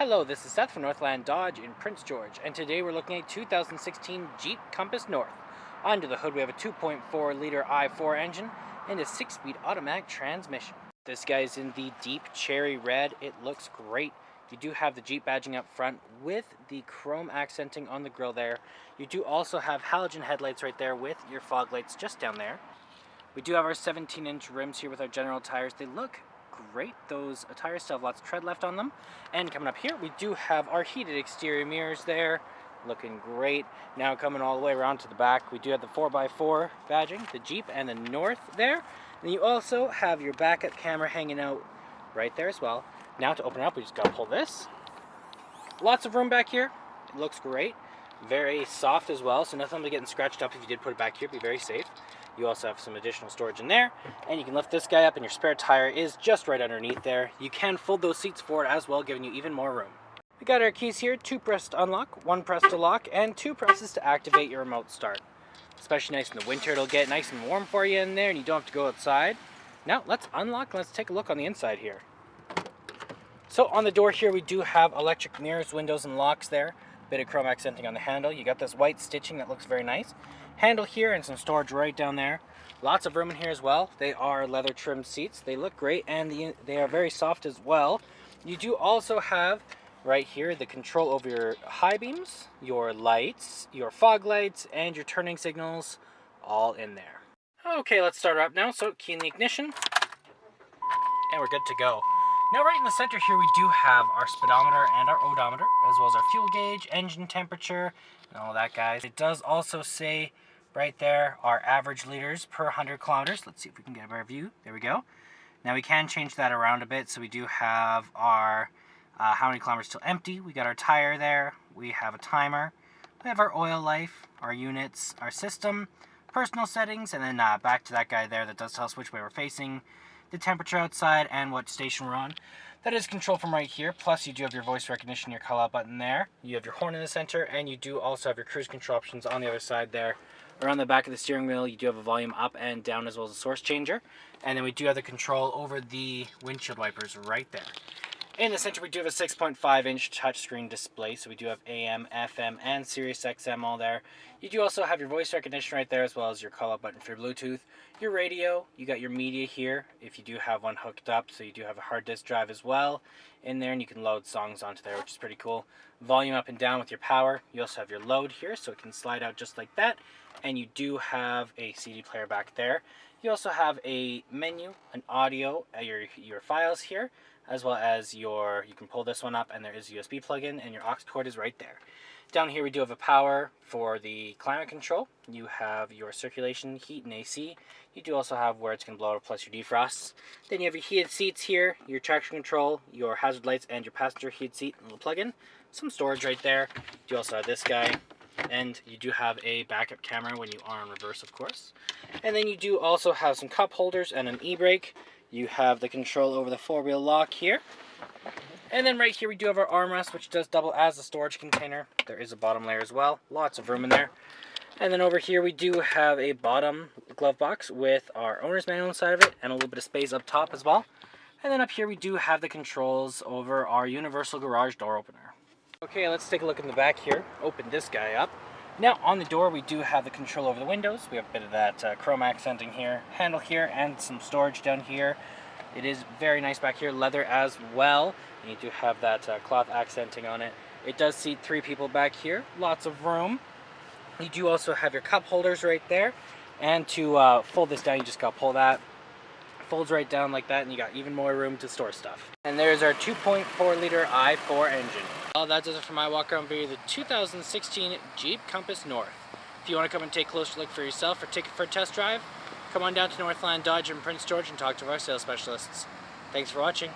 Hello, this is Seth from Northland Dodge in Prince George, and today we're looking at 2016 Jeep Compass North. Under the hood we have a 2.4 liter i4 engine and a 6-speed automatic transmission. This guy is in the deep cherry red. It looks great. You do have the Jeep badging up front with the chrome accenting on the grille there. You do also have halogen headlights right there with your fog lights just down there. We do have our 17-inch rims here with our General tires. They look great. Those tires still have lots of tread left on them. And coming up here, we do have our heated exterior mirrors there, looking great. Now coming all the way around to the back, we do have the 4x4 badging, the Jeep and the North there. And you also have your backup camera hanging out right there as well. Now to open it up, we just gotta pull this. Lots of room back here. It looks great. Very soft as well, so nothing will be getting scratched up if you did put it back here. Be very safe. You also have some additional storage in there, and you can lift this guy up, and your spare tire is just right underneath there. You can fold those seats forward as well, giving you even more room. We got our keys here, 2 press to unlock, 1 press to lock, and 2 presses to activate your remote start. Especially nice in the winter, it'll get nice and warm for you in there, and you don't have to go outside. Now let's unlock and let's take a look on the inside here. So on the door here, we do have electric mirrors, windows, and locks there. Bit of chrome accenting on the handle. You got this white stitching that looks very nice. Handle here and some storage right down there. Lots of room in here as well. They are leather trimmed seats. They look great, and they are very soft as well. You do also have right here the control over your high beams, your lights, your fog lights, and your turning signals all in there. Okay, let's start her up now. So key in the ignition, and we're good to go. Now right in the center here we do have our speedometer and our odometer, as well as our fuel gauge, engine temperature, and all that, guys. It does also say right there our average liters per 100 kilometers. Let's see if we can get a better view. There we go. Now we can change that around a bit, so we do have our how many kilometers till empty. We got our tire there. We have a timer. We have our oil life, our units, our system, personal settings, and then back to that guy there that does tell us which way we're facing, the temperature outside, and what station we're on. That is controlled from right here. Plus you do have your voice recognition, your call out button there. You have your horn in the center, and you do also have your cruise control options on the other side there. Around the back of the steering wheel, you do have a volume up and down, as well as a source changer. And then we do have the control over the windshield wipers right there. In the center, we do have a 6.5-inch touchscreen display, so we do have AM, FM, and Sirius XM all there. You do also have your voice recognition right there, as well as your call-out button for your Bluetooth. Your radio, you got your media here, if you do have one hooked up, so you do have a hard disk drive as well in there, and you can load songs onto there, which is pretty cool. Volume up and down with your power. You also have your load here, so it can slide out just like that, and you do have a CD player back there. You also have a menu, an audio, your files here, as well as you can pull this one up, and there is a USB plug-in, and your aux cord is right there. Down here we do have a power for the climate control. You have your circulation, heat, and AC. You do also have where it's going to blow out, plus your defrosts. Then you have your heated seats here, your traction control, your hazard lights, and your passenger heated seat and little plug-in. Some storage right there. You also have this guy, and you do have a backup camera when you are in reverse, of course. And then you do also have some cup holders and an e-brake. You have the control over the 4-wheel lock here. And then right here we do have our armrest, which does double as a storage container. There is a bottom layer as well. Lots of room in there. And then over here we do have a bottom glove box with our owner's manual inside of it, and a little bit of space up top as well. And then up here we do have the controls over our universal garage door opener. Okay, let's take a look in the back here. Open this guy up. Now on the door we do have the control over the windows. We have a bit of that chrome accenting here, handle here, and some storage down here. It is very nice back here, leather as well. And you do have that cloth accenting on it. It does seat 3 people back here, lots of room. You do also have your cup holders right there. And to fold this down, you just gotta pull that. Folds right down like that, and you got even more room to store stuff. And there's our 2.4 liter i4 engine. Well, that does it for my walk around video of the 2016 Jeep Compass North. If you want to come and take a closer look for yourself or take it for a test drive, come on down to Northland Dodge in Prince George and talk to our sales specialists. Thanks for watching.